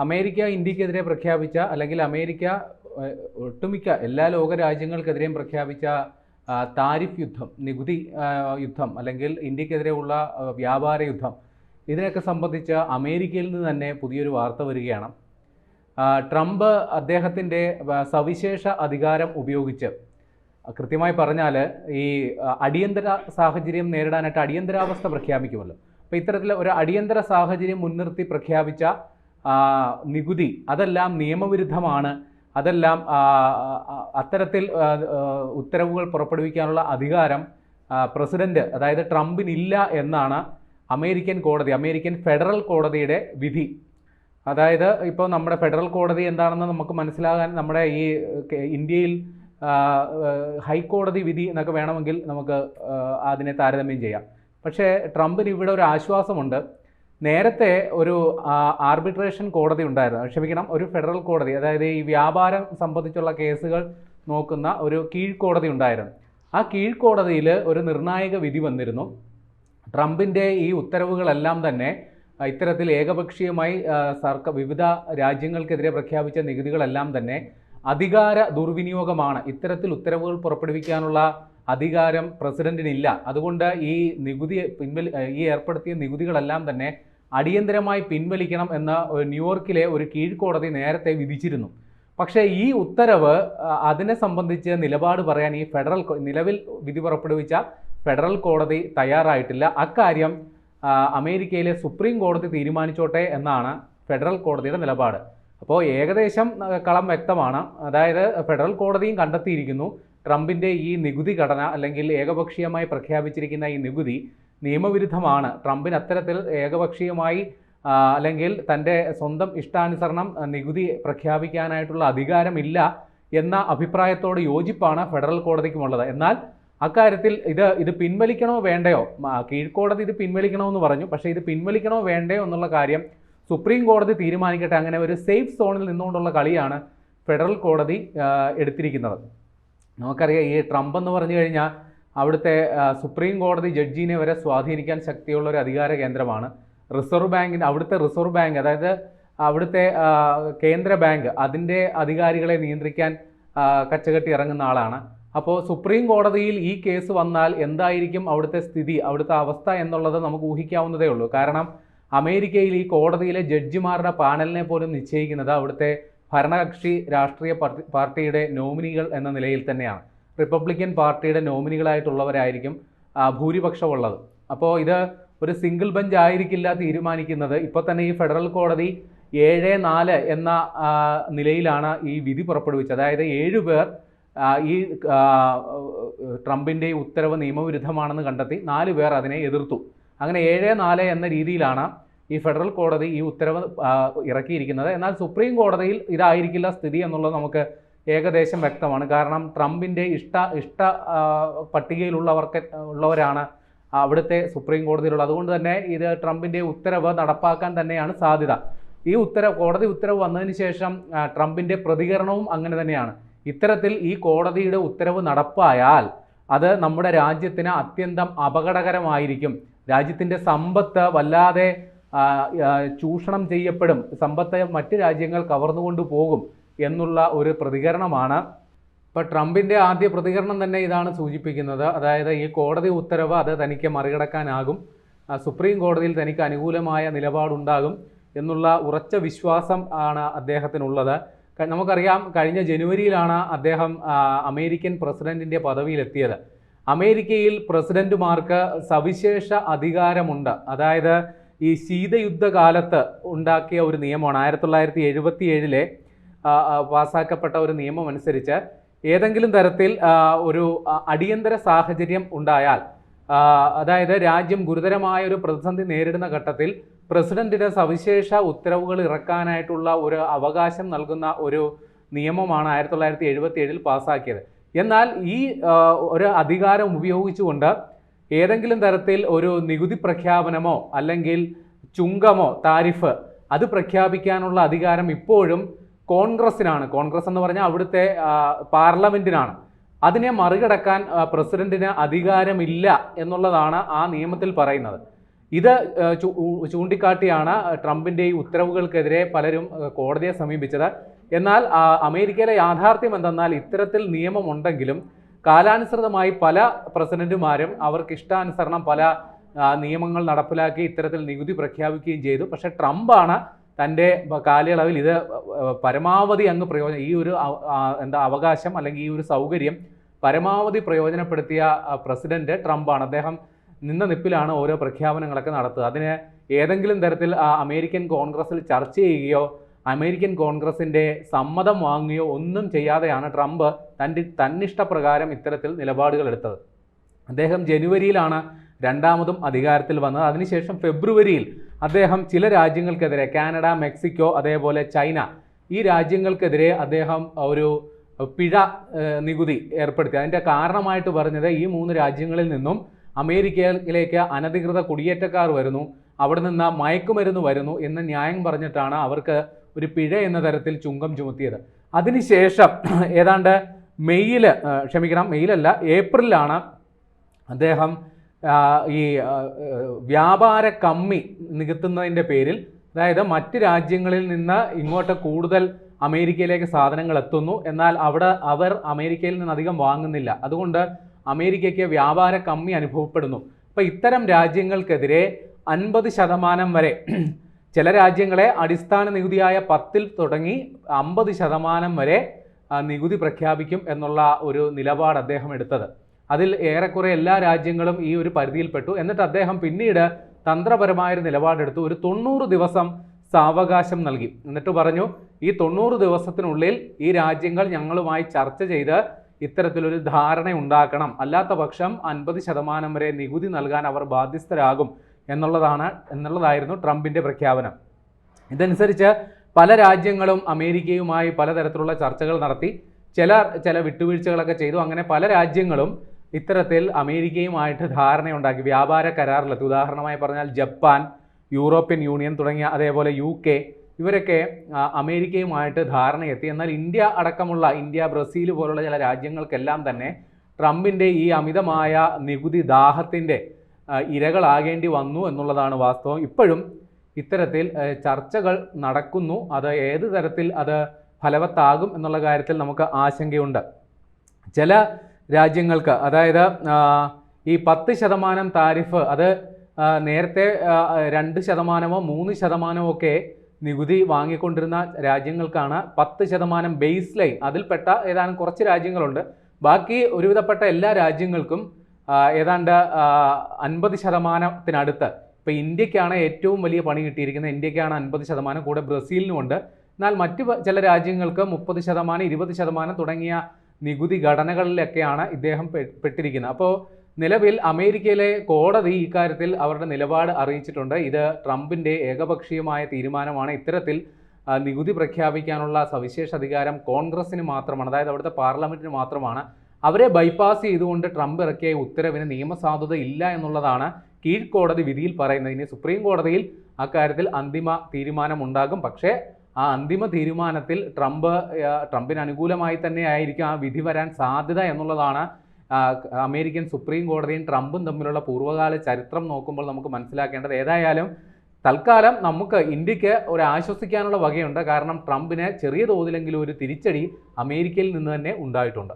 America ഇന്ത്യക്കെതിരെ പ്രഖ്യാപിച്ച അല്ലെങ്കിൽ അമേരിക്ക ഒട്ടുമിക്ക എല്ലാ ലോക രാജ്യങ്ങൾക്കെതിരെയും പ്രഖ്യാപിച്ച താരിഫ് യുദ്ധം, നികുതി യുദ്ധം അല്ലെങ്കിൽ ഇന്ത്യക്കെതിരെയുള്ള വ്യാപാര യുദ്ധം, ഇതിനൊക്കെ സംബന്ധിച്ച് അമേരിക്കയിൽ നിന്ന് തന്നെ പുതിയൊരു വാർത്ത വരികയാണ്. ട്രംപ് അദ്ദേഹത്തിൻ്റെ സവിശേഷ അധികാരം ഉപയോഗിച്ച്, കൃത്യമായി പറഞ്ഞാൽ ഈ അടിയന്തര സാഹചര്യം നേരിടാനായിട്ട് അടിയന്തരാവസ്ഥ പ്രഖ്യാപിക്കുമല്ലോ. അപ്പോൾ ഇത്തരത്തിൽ ഒരു അടിയന്തര സാഹചര്യം മുൻനിർത്തി പ്രഖ്യാപിച്ച നികുതി അതെല്ലാം നിയമവിരുദ്ധമാണ്, അതെല്ലാം അത്തരത്തിൽ ഉത്തരവുകൾ പുറപ്പെടുവിക്കാനുള്ള അധികാരം പ്രസിഡന്റ് അതായത് ട്രംപിനില്ല എന്നാണ് അമേരിക്കൻ ഫെഡറൽ കോടതിയുടെ വിധി. അതായത് ഇപ്പോൾ നമ്മുടെ ഫെഡറൽ കോടതി എന്താണെന്ന് നമുക്ക് മനസ്സിലാകാൻ നമ്മുടെ ഈ ഇന്ത്യയിൽ ഹൈക്കോടതി വിധി എന്നൊക്കെ വേണമെങ്കിൽ നമുക്ക് അതിനെ താരതമ്യം ചെയ്യാം. പക്ഷേ ട്രംപിന് ഇവിടെ ഒരു ആശ്വാസമുണ്ട്. നേരത്തെ ഒരു ആർബിട്രേഷൻ കോടതി ഉണ്ടായിരുന്നു, ഒരു ഫെഡറൽ കോടതി, അതായത് ഈ വ്യാപാരം സംബന്ധിച്ചുള്ള കേസുകൾ നോക്കുന്ന ഒരു കീഴ്ക്കോടതി ഉണ്ടായിരുന്നു. ആ കീഴ്ക്കോടതിയിൽ ഒരു നിർണായക വിധി വന്നിരുന്നു. ട്രംപിൻ്റെ ഈ ഉത്തരവുകളെല്ലാം തന്നെ ഇത്തരത്തിൽ ഏകപക്ഷീയമായി വിവിധ രാജ്യങ്ങൾക്കെതിരെ പ്രഖ്യാപിച്ച നികുതികളെല്ലാം തന്നെ അധികാര ദുർവിനിയോഗമാണ്. ഇത്തരത്തിൽ ഉത്തരവുകൾ പുറപ്പെടുവിക്കാനുള്ള അധികാരം പ്രസിഡന്റിനില്ല. അതുകൊണ്ട് ഈ ഏർപ്പെടുത്തിയ നികുതികളെല്ലാം തന്നെ അടിയന്തരമായി പിൻവലിക്കണം എന്ന് ന്യൂയോർക്കിലെ ഒരു കീഴ്ക്കോടതി നേരത്തെ വിധിച്ചിരുന്നു. പക്ഷേ ഈ ഉത്തരവ് അതിനെ സംബന്ധിച്ച് നിലപാട് പറയാൻ ഈ നിലവിൽ വിധി പുറപ്പെടുവിച്ച ഫെഡറൽ കോടതി തയ്യാറായിട്ടില്ല. അക്കാര്യം അമേരിക്കയിലെ സുപ്രീം കോടതി തീരുമാനിച്ചോട്ടെ എന്നാണ് ഫെഡറൽ കോടതിയുടെ നിലപാട്. അപ്പോൾ ഏകദേശം കളം വ്യക്തമാണ്. അതായത് ഫെഡറൽ കോടതിയും കണ്ടെത്തിയിരിക്കുന്നു ട്രംപിൻ്റെ ഈ നികുതി ഘടന അല്ലെങ്കിൽ ഏകപക്ഷീയമായി പ്രഖ്യാപിച്ചിരിക്കുന്ന ഈ നികുതി നിയമവിരുദ്ധമാണ്. ട്രംപിന് അത്തരത്തിൽ ഏകപക്ഷീയമായി അല്ലെങ്കിൽ തൻ്റെ സ്വന്തം ഇഷ്ടാനുസരണം നികുതി പ്രഖ്യാപിക്കാനായിട്ടുള്ള അധികാരമില്ല എന്ന അഭിപ്രായത്തോട് യോജിപ്പാണ് ഫെഡറൽ കോടതിക്കുമുള്ളത്. എന്നാൽ അക്കാര്യത്തിൽ ഇത് പിൻവലിക്കണോ വേണ്ടയോ, കീഴ്ക്കോടതി ഇത് പിൻവലിക്കണോ എന്ന് പറഞ്ഞു. പക്ഷേ ഇത് പിൻവലിക്കണോ വേണ്ടയോ എന്നുള്ള കാര്യം സുപ്രീം കോടതി തീരുമാനിക്കട്ടെ. അങ്ങനെ ഒരു സേഫ് സോണിൽ നിന്നുകൊണ്ടുള്ള കളിയാണ് ഫെഡറൽ കോടതി എടുത്തിരിക്കുന്നത്. നമുക്കറിയാം, ഈ ട്രംപ് എന്ന് പറഞ്ഞു കഴിഞ്ഞാൽ അവിടുത്തെ സുപ്രീം കോടതി ജഡ്ജിനെ വരെ സ്വാധീനിക്കാൻ ശക്തിയുള്ള ഒരു അധികാര കേന്ദ്രമാണ്. അവിടുത്തെ റിസർവ് ബാങ്ക്, അതായത് അവിടുത്തെ കേന്ദ്ര ബാങ്ക്, അതിൻ്റെ അധികാരികളെ നിയന്ത്രിക്കാൻ കച്ചകെട്ടി ഇറങ്ങുന്ന ആളാണ്. അപ്പോൾ സുപ്രീം കോടതിയിൽ ഈ കേസ് വന്നാൽ എന്തായിരിക്കും അവിടുത്തെ സ്ഥിതി, അവിടുത്തെ അവസ്ഥ എന്നുള്ളത് നമുക്ക് ഊഹിക്കാവുന്നതേ ഉള്ളൂ. കാരണം അമേരിക്കയിൽ ഈ കോടതിയിലെ ജഡ്ജിമാരുടെ പാനലിനെ പോലും നിശ്ചയിക്കുന്നത് അവിടുത്തെ ഭരണകക്ഷി രാഷ്ട്രീയ പാർട്ടിയുടെ നോമിനികൾ എന്ന നിലയിൽ തന്നെയാണ്. റിപ്പബ്ലിക്കൻ പാർട്ടിയുടെ നോമിനികളായിട്ടുള്ളവരായിരിക്കും ഭൂരിപക്ഷമുള്ളത്. അപ്പോൾ ഇത് ഒരു സിംഗിൾ ബെഞ്ച് ആയിരിക്കില്ല തീരുമാനിക്കുന്നത്. ഇപ്പോൾ തന്നെ ഈ ഫെഡറൽ കോടതി 7-4 എന്ന നിലയിലാണ് ഈ വിധി പുറപ്പെടുവിച്ചത്. അതായത് 7 പേർ ഈ ട്രംപിൻ്റെ ഉത്തരവ് നിയമവിരുദ്ധമാണെന്ന് കണ്ടെത്തി, 4 പേർ അതിനെ എതിർത്തു. അങ്ങനെ 7-4 എന്ന രീതിയിലാണ് ഈ ഫെഡറൽ കോടതി ഈ ഉത്തരവ് ഇറക്കിയിരിക്കുന്നത്. എന്നാൽ സുപ്രീം കോടതിയിൽ ഇതായിരിക്കില്ല സ്ഥിതി എന്നുള്ളത് നമുക്ക് ഏകദേശം വ്യക്തമാണ്. കാരണം ട്രംപിൻ്റെ ഇഷ്ട പട്ടികയിലുള്ളവരാണ് അവിടുത്തെ സുപ്രീം കോടതിയിലുള്ളത്. അതുകൊണ്ട് തന്നെ ഇത് ട്രംപിൻ്റെ ഉത്തരവ് നടപ്പാക്കാൻ തന്നെയാണ് സാധ്യത. ഈ കോടതി ഉത്തരവ് വന്നതിന് ശേഷം ട്രംപിൻ്റെ പ്രതികരണവും അങ്ങനെ തന്നെയാണ്. ഇത്തരത്തിൽ ഈ കോടതിയുടെ ഉത്തരവ് നടപ്പായാൽ അത് നമ്മുടെ രാജ്യത്തിന് അത്യന്തം അപകടകരമായിരിക്കും. രാജ്യത്തിൻ്റെ സമ്പത്ത് വല്ലാതെ ചൂഷണം ചെയ്യപ്പെടും, സമ്പത്ത് മറ്റ് രാജ്യങ്ങൾ കവർന്നുകൊണ്ടു പോകും എന്നുള്ള ഒരു പ്രതികരണമാണ്. ഇപ്പോൾ ട്രംപിൻ്റെ ആദ്യ പ്രതികരണം തന്നെ ഇതാണ് സൂചിപ്പിക്കുന്നത്. അതായത് ഈ കോടതി ഉത്തരവ് അത് തനിക്ക് മറികടക്കാനാകും, സുപ്രീം കോടതിയിൽ തനിക്ക് അനുകൂലമായ നിലപാടുണ്ടാകും എന്നുള്ള ഉറച്ച വിശ്വാസം ആണ് അദ്ദേഹത്തിനുള്ളത്. നമുക്കറിയാം, കഴിഞ്ഞ ജനുവരിയിലാണ് അദ്ദേഹം അമേരിക്കൻ പ്രസിഡന്റിൻ്റെ പദവിയിലെത്തിയത്. അമേരിക്കയിൽ പ്രസിഡന്റുമാർക്ക് സവിശേഷ അധികാരമുണ്ട്. അതായത് ഈ ശീതയുദ്ധകാലത്ത് ഉണ്ടാക്കിയ ഒരു നിയമമാണ്, 1977 പാസ്സാക്കപ്പെട്ട ഒരു നിയമം അനുസരിച്ച് ഏതെങ്കിലും തരത്തിൽ ഒരു അടിയന്തര സാഹചര്യം ഉണ്ടായാൽ, അതായത് രാജ്യം ഗുരുതരമായ ഒരു പ്രതിസന്ധി നേരിടുന്ന ഘട്ടത്തിൽ പ്രസിഡന്റിന് സവിശേഷ ഉത്തരവുകൾ ഇറക്കാനായിട്ടുള്ള ഒരു അവകാശം നൽകുന്ന ഒരു നിയമമാണ് 1977 പാസ്സാക്കിയത്. എന്നാൽ ഈ ഒരു അധികാരം ഉപയോഗിച്ചുകൊണ്ട് ഏതെങ്കിലും തരത്തിൽ ഒരു നികുതി പ്രഖ്യാപനമോ അല്ലെങ്കിൽ ചുങ്കമോ താരിഫ് അത് പ്രഖ്യാപിക്കാനുള്ള അധികാരം ഇപ്പോഴും കോൺഗ്രസിനാണ്. കോൺഗ്രസ് എന്ന് പറഞ്ഞാൽ അവിടുത്തെ പാർലമെന്റിനാണ്. അതിനെ മറികടക്കാൻ പ്രസിഡന്റിന് അധികാരമില്ല എന്നുള്ളതാണ് ആ നിയമത്തിൽ പറയുന്നത്. ഇത് ചൂണ്ടിക്കാട്ടിയാണ് ട്രംപിൻ്റെ ഈ ഉത്തരവുകൾക്കെതിരെ പലരും കോടതിയെ സമീപിച്ചത്. എന്നാൽ അമേരിക്കയിലെ യാഥാർത്ഥ്യം എന്തെന്നാൽ ഇത്തരത്തിൽ നിയമമുണ്ടെങ്കിലും കാലാനുസൃതമായി പല പ്രസിഡന്റുമാരും അവർക്ക് ഇഷ്ടാനുസരണം പല നിയമങ്ങൾ നടപ്പിലാക്കി ഇത്തരത്തിൽ നികുതി പ്രഖ്യാപിക്കുകയും ചെയ്തു. പക്ഷേ ട്രംപാണ് തൻ്റെ കാലയളവിൽ ഇത് പരമാവധി അങ്ങ് ഈ ഒരു അവകാശം അല്ലെങ്കിൽ ഈ ഒരു സൗകര്യം പരമാവധി പ്രയോജനപ്പെടുത്തിയ പ്രസിഡന്റ് ട്രംപാണ്. അദ്ദേഹം നിന്ന നിപ്പിലാണ് ഓരോ പ്രഖ്യാപനങ്ങളൊക്കെ നടത്തുക. അതിന് ഏതെങ്കിലും തരത്തിൽ അമേരിക്കൻ കോൺഗ്രസിൽ ചർച്ച ചെയ്യുകയോ അമേരിക്കൻ കോൺഗ്രസിൻ്റെ സമ്മതം വാങ്ങുകയോ ഒന്നും ചെയ്യാതെയാണ് ട്രംപ് തന്നിഷ്ടപ്രകാരം ഇത്തരത്തിൽ നിലപാടുകൾ എടുത്തത്. അദ്ദേഹം ജനുവരിയിലാണ് രണ്ടാമതും അധികാരത്തിൽ വന്നത്. അതിനുശേഷം ഫെബ്രുവരിയിൽ അദ്ദേഹം ചില രാജ്യങ്ങൾക്കെതിരെ കാനഡ, മെക്സിക്കോ, അതേപോലെ ചൈന ഈ രാജ്യങ്ങൾക്കെതിരെ അദ്ദേഹം ഒരു പിഴ നികുതി ഏർപ്പെടുത്തി. അതിൻ്റെ കാരണമായിട്ട് പറഞ്ഞത് ഈ 3 രാജ്യങ്ങളിൽ നിന്നും അമേരിക്കയിലേക്ക് അനധികൃത കുടിയേറ്റക്കാർ വരുന്നു, അവിടെ നിന്ന് മയക്കുമരുന്ന് വരുന്നു എന്ന ന്യായം പറഞ്ഞിട്ടാണ് അവർക്ക് ഒരു പിഴ എന്ന തരത്തിൽ ചുങ്കം ചുമത്തിയത്. അതിനുശേഷം ഏതാണ്ട് മെയ്യിലല്ല ഏപ്രിലാണ് അദ്ദേഹം ഈ വ്യാപാര കമ്മി നികത്തുന്നതിൻ്റെ പേരിൽ, അതായത് മറ്റ് രാജ്യങ്ങളിൽ നിന്ന് ഇങ്ങോട്ട് കൂടുതൽ അമേരിക്കയിലേക്ക് സാധനങ്ങൾ എത്തുന്നു, എന്നാൽ അവർ അമേരിക്കയിൽ നിന്ന് അധികം വാങ്ങുന്നില്ല, അതുകൊണ്ട് അമേരിക്കയ്ക്ക് വ്യാപാര കമ്മി അനുഭവപ്പെടുന്നു. അപ്പോൾ ഇത്തരം രാജ്യങ്ങൾക്കെതിരെ 50% വരെ, ചില രാജ്യങ്ങളെ അടിസ്ഥാന നികുതിയായ 10 തുടങ്ങി 50% വരെ നികുതി പ്രഖ്യാപിക്കും എന്നുള്ള ഒരു നിലപാട് അദ്ദേഹം എടുത്തത്. അതിൽ ഏറെക്കുറെ എല്ലാ രാജ്യങ്ങളും ഈ ഒരു പരിധിയിൽപ്പെട്ടു. എന്നിട്ട് അദ്ദേഹം പിന്നീട് തന്ത്രപരമായൊരു നിലപാടെടുത്തു. ഒരു 90 ദിവസം സാവകാശം നൽകി. എന്നിട്ട് പറഞ്ഞു, ഈ 90 ദിവസത്തിനുള്ളിൽ ഈ രാജ്യങ്ങൾ ഞങ്ങളുമായി ചർച്ച ചെയ്ത് ഇത്തരത്തിലൊരു ധാരണ ഉണ്ടാക്കണം, അല്ലാത്ത പക്ഷം 50% വരെ നികുതി നൽകാൻ അവർ ബാധ്യസ്ഥരാകും എന്നുള്ളതായിരുന്നു ട്രംപിൻ്റെ പ്രഖ്യാപനം. ഇതനുസരിച്ച് പല രാജ്യങ്ങളും അമേരിക്കയുമായി പലതരത്തിലുള്ള ചർച്ചകൾ നടത്തി, ചില വിട്ടുവീഴ്ചകളൊക്കെ ചെയ്തു. അങ്ങനെ പല രാജ്യങ്ങളും ഇത്തരത്തിൽ അമേരിക്കയുമായിട്ട് ധാരണയുണ്ടാക്കി, വ്യാപാര കരാറിലെത്തി. ഉദാഹരണമായി പറഞ്ഞാൽ ജപ്പാൻ, യൂറോപ്യൻ യൂണിയൻ തുടങ്ങിയ, അതേപോലെ UK, ഇവരൊക്കെ അമേരിക്കയുമായിട്ട് ധാരണയെത്തി. എന്നാൽ ഇന്ത്യ, ബ്രസീൽ പോലുള്ള ചില രാജ്യങ്ങൾക്കെല്ലാം തന്നെ ട്രംപിൻ്റെ ഈ അമിതമായ നികുതി ദാഹത്തിൻ്റെ ഇരകളാകേണ്ടി വന്നു എന്നുള്ളതാണ് വാസ്തവം. ഇപ്പോഴും ഇത്തരത്തിൽ ചർച്ചകൾ നടക്കുന്നു. അത് ഏത് തരത്തിൽ അത് ഫലവത്താകും എന്നുള്ള കാര്യത്തിൽ നമുക്ക് ആശങ്കയുണ്ട്. ചില രാജ്യങ്ങൾക്ക്, അതായത് ഈ 10% താരിഫ്, അത് നേരത്തെ 2%, 3% ഒക്കെ നികുതി വാങ്ങിക്കൊണ്ടിരുന്ന രാജ്യങ്ങൾക്കാണ് 10% ബേസ് ലൈൻ. അതിൽപ്പെട്ട ഏതാനും കുറച്ച് രാജ്യങ്ങളുണ്ട്. ബാക്കി ഒരുവിധപ്പെട്ട എല്ലാ രാജ്യങ്ങൾക്കും ഏതാണ്ട് 50%-നടുത്ത്. ഇപ്പോൾ ഇന്ത്യക്കാണ് ഏറ്റവും വലിയ പണി കിട്ടിയിരിക്കുന്നത്. ഇന്ത്യക്കാണ് 50%, കൂടെ ബ്രസീലിനുമുണ്ട്. എന്നാൽ മറ്റ് ചില രാജ്യങ്ങൾക്ക് 30%, 20% തുടങ്ങിയ നികുതി ഘടനകളിലൊക്കെയാണ് ഇദ്ദേഹം പെട്ടിരിക്കുന്നത്. അപ്പോൾ നിലവിൽ അമേരിക്കയിലെ കോടതി ഇക്കാര്യത്തിൽ അവരുടെ നിലപാട് അറിയിച്ചിട്ടുണ്ട്. ഇത് ട്രംപിൻ്റെ ഏകപക്ഷീയമായ തീരുമാനമാണ്. ഇത്തരത്തിൽ നികുതി പ്രഖ്യാപിക്കാനുള്ള സവിശേഷ അധികാരം കോൺഗ്രസിന് മാത്രമാണ്, അതായത് അവിടുത്തെ പാർലമെൻറ്റിന് മാത്രമാണ്. അവരെ ബൈപ്പാസ് ചെയ്തുകൊണ്ട് ട്രംപ് ഇറക്കിയ ഉത്തരവിന് നിയമസാധുത ഇല്ല എന്നുള്ളതാണ് കീഴ്ക്കോടതി വിധിയിൽ പറയുന്നത്. ഇനി സുപ്രീം കോടതിയിൽ അക്കാര്യത്തിൽ അന്തിമ തീരുമാനമുണ്ടാകും. പക്ഷേ ആ അന്തിമ തീരുമാനത്തിൽ ട്രംപിന് അനുകൂലമായി തന്നെ ആയിരിക്കും ആ വിധി വരാൻ സാധ്യത എന്നുള്ളതാണ് അമേരിക്കൻ സുപ്രീം കോടതിയും ട്രംപും തമ്മിലുള്ള പൂർവ്വകാല ചരിത്രം നോക്കുമ്പോൾ നമുക്ക് മനസ്സിലാക്കേണ്ടത്. ഏതായാലും തൽക്കാലം നമുക്ക് ഇന്ത്യക്ക് ഒരു ആശ്വസിക്കാനുള്ള വകയുണ്ട്. കാരണം ട്രംപിന് ചെറിയ തോതിലെങ്കിലും ഒരു തിരിച്ചടി അമേരിക്കയിൽ നിന്ന് തന്നെ ഉണ്ടായിട്ടുണ്ട്.